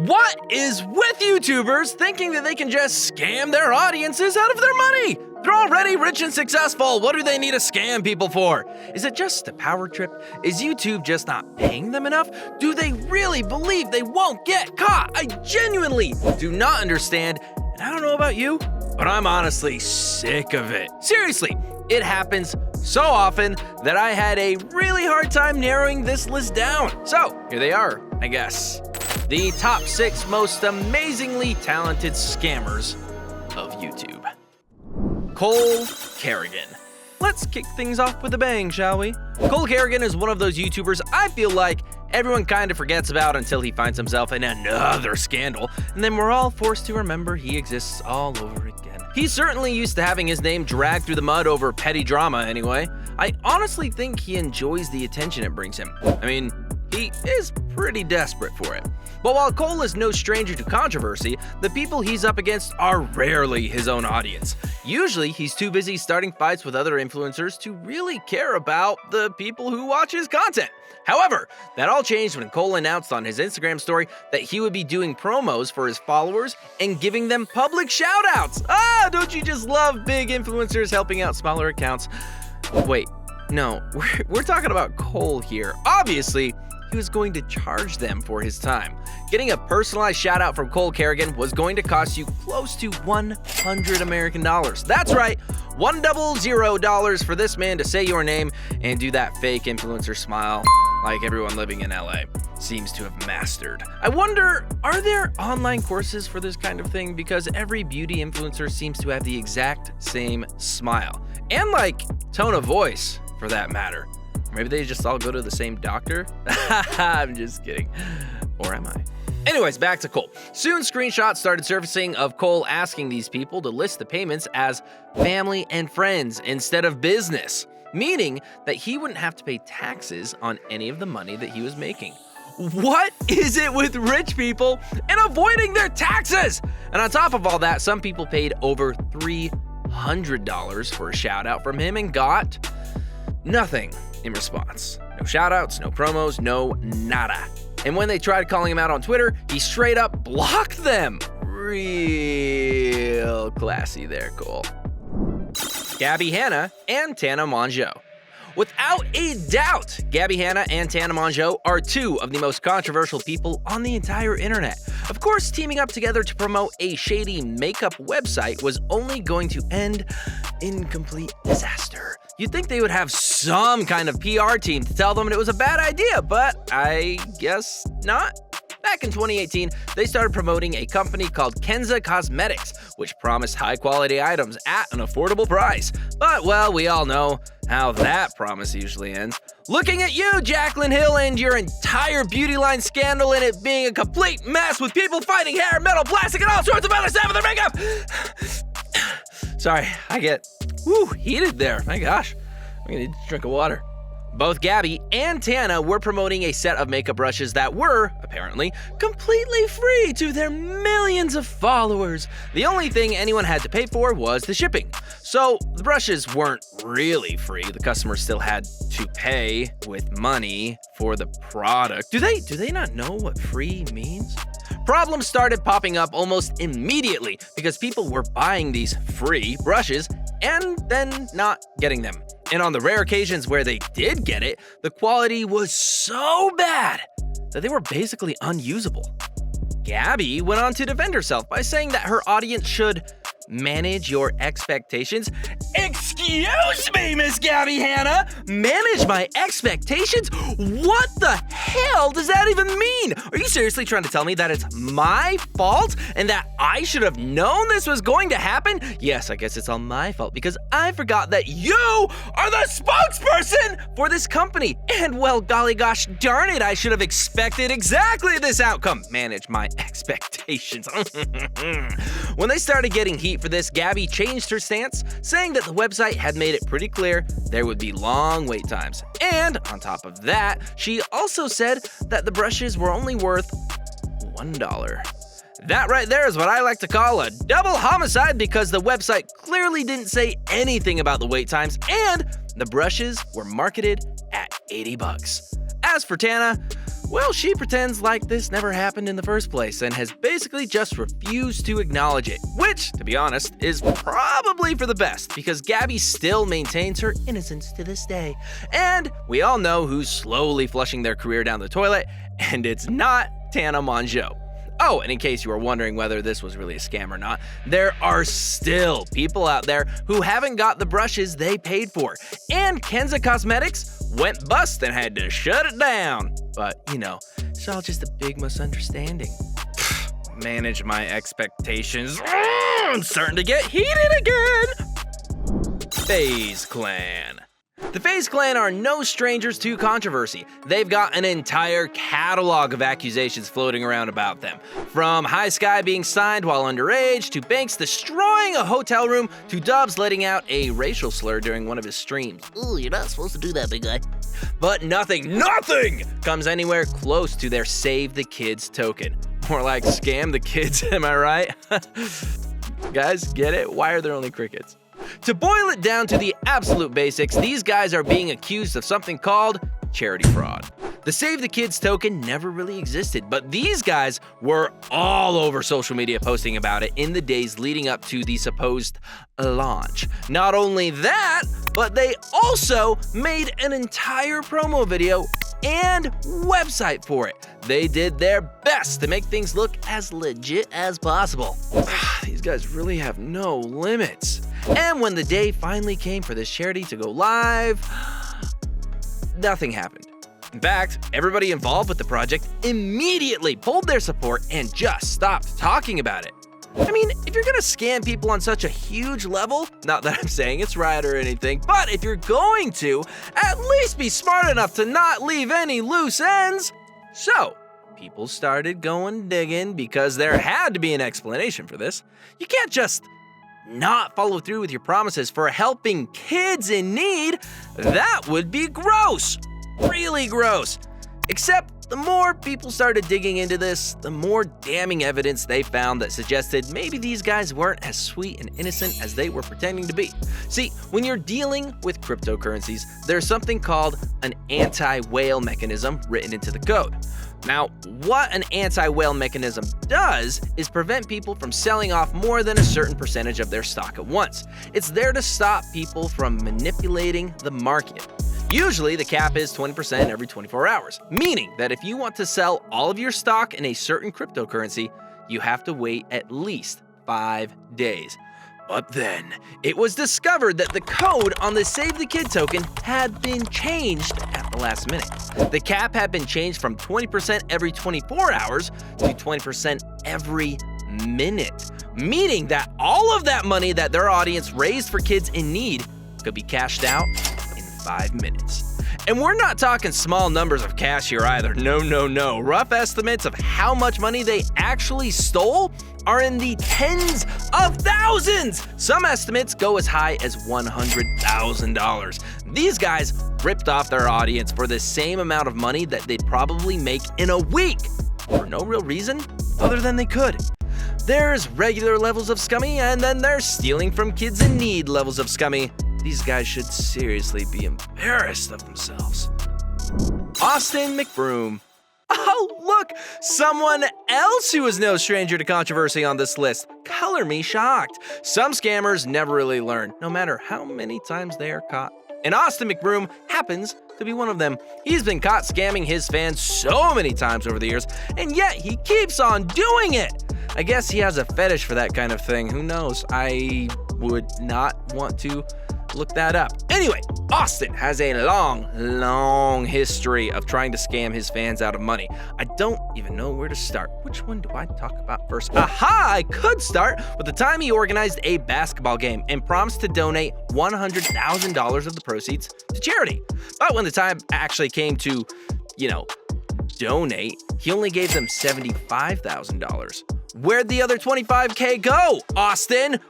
What is with YouTubers thinking that they can just scam their audiences out of their money? They're already rich and successful. What do they need to scam people for? Is it just a power trip? Is YouTube just not paying them enough? Do they really believe they won't get caught? I genuinely do not understand, and I don't know about you, but I'm honestly sick of it. Seriously, it happens so often that I had a really hard time narrowing this list down. So here they are, I guess. The top 6 most amazingly talented scammers of YouTube. Cole Kerrigan. Let's kick things off with a bang, shall we? Cole Kerrigan is one of those YouTubers I feel like everyone kind of forgets about until he finds himself in another scandal, and then we're all forced to remember he exists all over again. He's certainly used to having his name dragged through the mud over petty drama anyway. I honestly think he enjoys the attention it brings him. I mean, he is pretty desperate for it. But while Cole is no stranger to controversy, the people he's up against are rarely his own audience. Usually, he's too busy starting fights with other influencers to really care about the people who watch his content. However, that all changed when Cole announced on his Instagram story that he would be doing promos for his followers and giving them public shoutouts. Ah, don't you just love big influencers helping out smaller accounts? Wait, no, we're talking about Cole here. Obviously, he was going to charge them for his time. Getting a personalized shout out from Cole Kerrigan was going to cost you close to $100 American dollars. That's right, $100 for this man to say your name and do that fake influencer smile like everyone living in LA seems to have mastered. I wonder, are there online courses for this kind of thing? Because every beauty influencer seems to have the exact same smile and like tone of voice for that matter. Maybe they just all go to the same doctor? I'm just kidding. Or am I? Anyways, back to Cole. Soon, screenshots started surfacing of Cole asking these people to list the payments as family and friends instead of business, meaning that he wouldn't have to pay taxes on any of the money that he was making. What is it with rich people and avoiding their taxes? And on top of all that, some people paid over $300 for a shout out from him and got nothing in response. No shoutouts, no promos, no nada. And when they tried calling him out on Twitter, he straight up blocked them. Real classy there, Cole. Gabby Hanna and Tana Mongeau. Without a doubt, Gabby Hanna and Tana Mongeau are 2 of the most controversial people on the entire internet. Of course, teaming up together to promote a shady makeup website was only going to end in complete disaster. You'd think they would have some kind of PR team to tell them it was a bad idea, but I guess not. Back in 2018, they started promoting a company called Kenza Cosmetics, which promised high-quality items at an affordable price. But, well, we all know how that promise usually ends. Looking at you, Jaclyn Hill, and your entire beauty line scandal and it being a complete mess with people fighting hair, metal, plastic, and all sorts of other stuff with their makeup! Sorry, I get heated there. My gosh, I'm gonna need to drink of water. Both Gabby and Tana were promoting a set of makeup brushes that were, apparently, completely free to their millions of followers. The only thing anyone had to pay for was the shipping. So the brushes weren't really free. The customers still had to pay with money for the product. Do they not know what free means? Problems started popping up almost immediately because people were buying these free brushes and then not getting them. And on the rare occasions where they did get it, the quality was so bad that they were basically unusable. Gabby went on to defend herself by saying that her audience should manage your expectations. Excuse me, Miss Gabby Hanna? Manage my expectations? What the hell does that even mean? Are you seriously trying to tell me that it's my fault and that I should have known this was going to happen? Yes, I guess it's all my fault because I forgot that you are the spokesperson for this company. And well, golly gosh darn it, I should have expected exactly this outcome. Manage my expectations. When they started getting heat for this, Gabby changed her stance, saying that the website had made it pretty clear there would be long wait times. And on top of that, she also said that the brushes were only worth $1. That right there is what I like to call a double homicide because the website clearly didn't say anything about the wait times and the brushes were marketed at $80. As for Tana, Well, she pretends like this never happened in the first place and has basically just refused to acknowledge it, which, to be honest, is probably for the best because Gabby still maintains her innocence to this day. And we all know who's slowly flushing their career down the toilet, and it's not Tana. Oh, and in case you were wondering whether this was really a scam or not, there are still people out there who haven't got the brushes they paid for. And Kenza Cosmetics went bust and had to shut it down. But, it's all just a big misunderstanding. Manage my expectations. I'm starting to get heated again. Fuze Clan. The Fuze Clan are no strangers to controversy. They've got an entire catalog of accusations floating around about them. From High Sky being signed while underage, to Banks destroying a hotel room, to Dubs letting out a racial slur during one of his streams. Ooh, you're not supposed to do that, big guy. But nothing comes anywhere close to their Save the Kids token. More like scam the kids, am I right? Guys, get it? Why are there only crickets? To boil it down to the absolute basics, these guys are being accused of something called charity fraud. The Save the Kids token never really existed, but these guys were all over social media posting about it in the days leading up to the supposed launch. Not only that, but they also made an entire promo video and website for it. They did their best to make things look as legit as possible. These guys really have no limits. And when the day finally came for this charity to go live, nothing happened. In fact, everybody involved with the project immediately pulled their support and just stopped talking about it. I mean, if you're gonna scam people on such a huge level, not that I'm saying it's right or anything, but if you're going to, at least be smart enough to not leave any loose ends. So, people started going digging because there had to be an explanation for this. You can't just not follow through with your promises for helping kids in need. That would be gross. Really gross. Except the more people started digging into this, the more damning evidence they found that suggested maybe these guys weren't as sweet and innocent as they were pretending to be. See, when you're dealing with cryptocurrencies, there's something called an anti-whale mechanism written into the code. Now, what an anti-whale mechanism does is prevent people from selling off more than a certain percentage of their stock at once. It's there to stop people from manipulating the market. Usually, the cap is 20% every 24 hours, meaning that if you want to sell all of your stock in a certain cryptocurrency, you have to wait at least 5 days. But then, it was discovered that the code on the Save the Kid token had been changed at the last minute. The cap had been changed from 20% every 24 hours to 20% every minute, meaning that all of that money that their audience raised for kids in need could be cashed out in 5 minutes. And we're not talking small numbers of cash here either. No. Rough estimates of how much money they actually stole are in the tens of thousands. Some estimates go as high as $100,000. These guys ripped off their audience for the same amount of money that they'd probably make in a week for no real reason other than they could. There's regular levels of scummy, and then there's stealing from kids in need levels of scummy. These guys should seriously be embarrassed of themselves. Austin McBroom. Oh, look, someone else who is no stranger to controversy on this list. Color me shocked. Some scammers never really learn, no matter how many times they are caught. And Austin McBroom happens to be one of them. He's been caught scamming his fans so many times over the years, and yet he keeps on doing it. I guess he has a fetish for that kind of thing. Who knows? I would not want to look that up. Anyway, Austin has a long history of trying to scam his fans out of money. I don't even know where to start. Which one do I talk about first? Aha! I could start with the time he organized a basketball game and promised to donate $100,000 of the proceeds to charity. But when the time actually came to, donate, he only gave them $75,000. Where'd the other $25K go? Austin!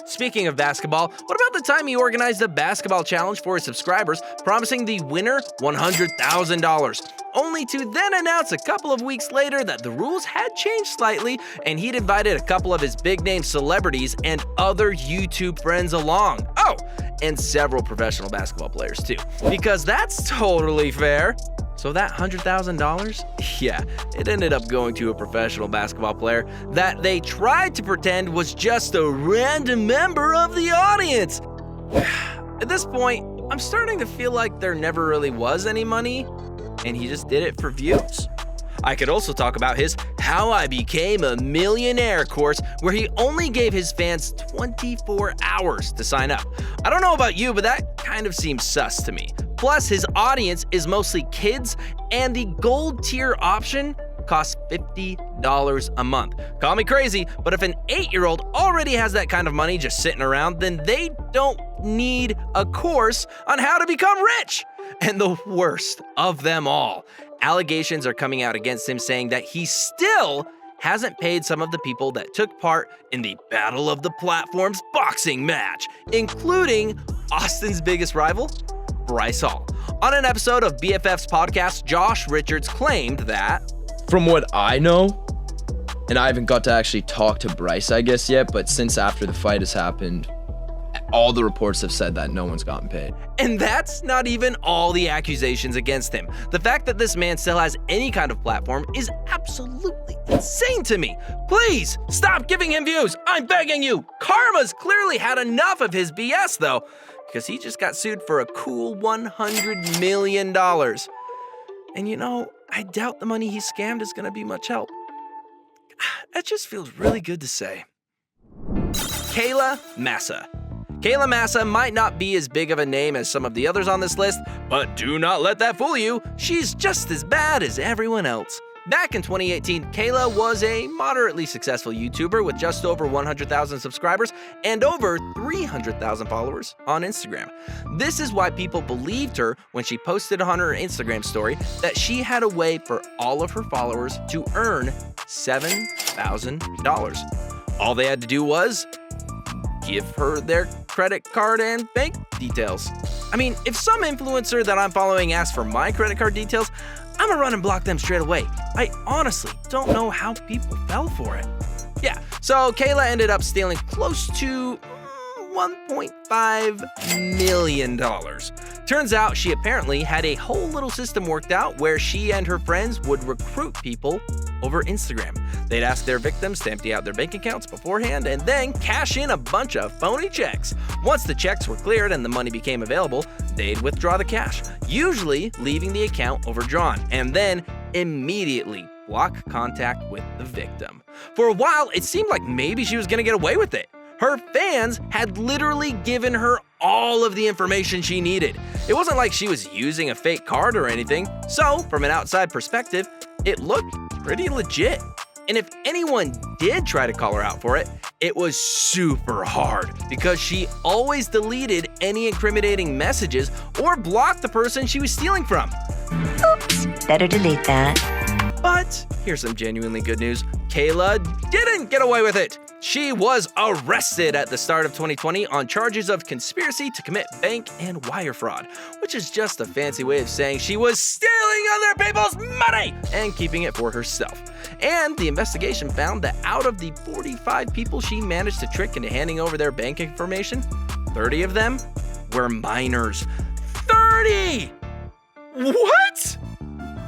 Speaking of basketball, what about the time he organized a basketball challenge for his subscribers, promising the winner $100,000? Only to then announce a couple of weeks later that the rules had changed slightly and he'd invited a couple of his big-name celebrities and other YouTube friends along. Oh, and several professional basketball players too, because that's totally fair. So that $100,000? Yeah, it ended up going to a professional basketball player that they tried to pretend was just a random member of the audience. At this point, I'm starting to feel like there never really was any money, and he just did it for views. I could also talk about his How I Became a Millionaire course, where he only gave his fans 24 hours to sign up. I don't know about you, but that kind of seems sus to me. Plus, his audience is mostly kids, and the gold tier option costs $50 a month. Call me crazy, but if an 8-year-old already has that kind of money just sitting around, then they don't need a course on how to become rich. And the worst of them all, allegations are coming out against him saying that he still hasn't paid some of the people that took part in the Battle of the Platforms boxing match, including Austin's biggest rival, Bryce Hall. On an episode of BFF's podcast, Josh Richards claimed that, from what I know, and I haven't got to actually talk to Bryce, I guess, yet, but since after the fight has happened, all the reports have said that no one's gotten paid. And that's not even all the accusations against him. The fact that this man still has any kind of platform is absolutely insane to me. Please, stop giving him views. I'm begging you. Karma's clearly had enough of his BS, though, because he just got sued for a cool $100 million. And you know, I doubt the money he scammed is going to be much help. That just feels really good to say. Kayla Massa. Kayla Massa might not be as big of a name as some of the others on this list, but do not let that fool you. She's just as bad as everyone else. Back in 2018, Kayla was a moderately successful YouTuber with just over 100,000 subscribers and over 300,000 followers on Instagram. This is why people believed her when she posted on her Instagram story that she had a way for all of her followers to earn $7,000. All they had to do was give her their credit card and bank details. I mean, if some influencer that I'm following asks for my credit card details, I'm gonna run and block them straight away. I honestly don't know how people fell for it. Yeah, so Kayla ended up stealing close to $1.5 million. Turns out she apparently had a whole little system worked out where she and her friends would recruit people over Instagram. They'd ask their victims to empty out their bank accounts beforehand and then cash in a bunch of phony checks. Once the checks were cleared and the money became available, they'd withdraw the cash, usually leaving the account overdrawn, and then immediately block contact with the victim. For a while, it seemed like maybe she was gonna get away with it. Her fans had literally given her all of the information she needed. It wasn't like she was using a fake card or anything, so from an outside perspective, it looked pretty legit. And if anyone did try to call her out for it, it was super hard because she always deleted any incriminating messages or blocked the person she was stealing from. Oops, better delete that. But here's some genuinely good news. Kayla didn't get away with it. She was arrested at the start of 2020 on charges of conspiracy to commit bank and wire fraud, which is just a fancy way of saying she was stealing other people's money and keeping it for herself. And the investigation found that out of the 45 people she managed to trick into handing over their bank information, 30 of them were minors. 30! What?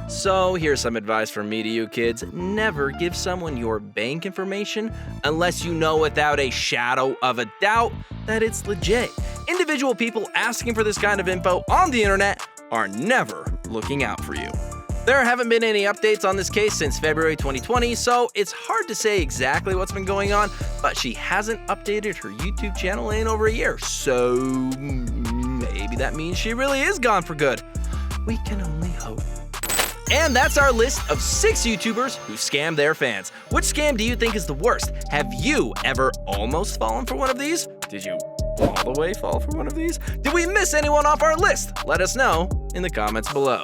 So here's some advice from me to you kids. Never give someone your bank information unless you know without a shadow of a doubt that it's legit. Individual people asking for this kind of info on the internet are never looking out for you. There haven't been any updates on this case since February 2020, so it's hard to say exactly what's been going on, but she hasn't updated her YouTube channel in over a year, so maybe that means she really is gone for good. We can only hope. And that's our list of 6 YouTubers who scam their fans. Which scam do you think is the worst? Have you ever almost fallen for one of these? Did you all the way fall for one of these? Did we miss anyone off our list? Let us know in the comments below.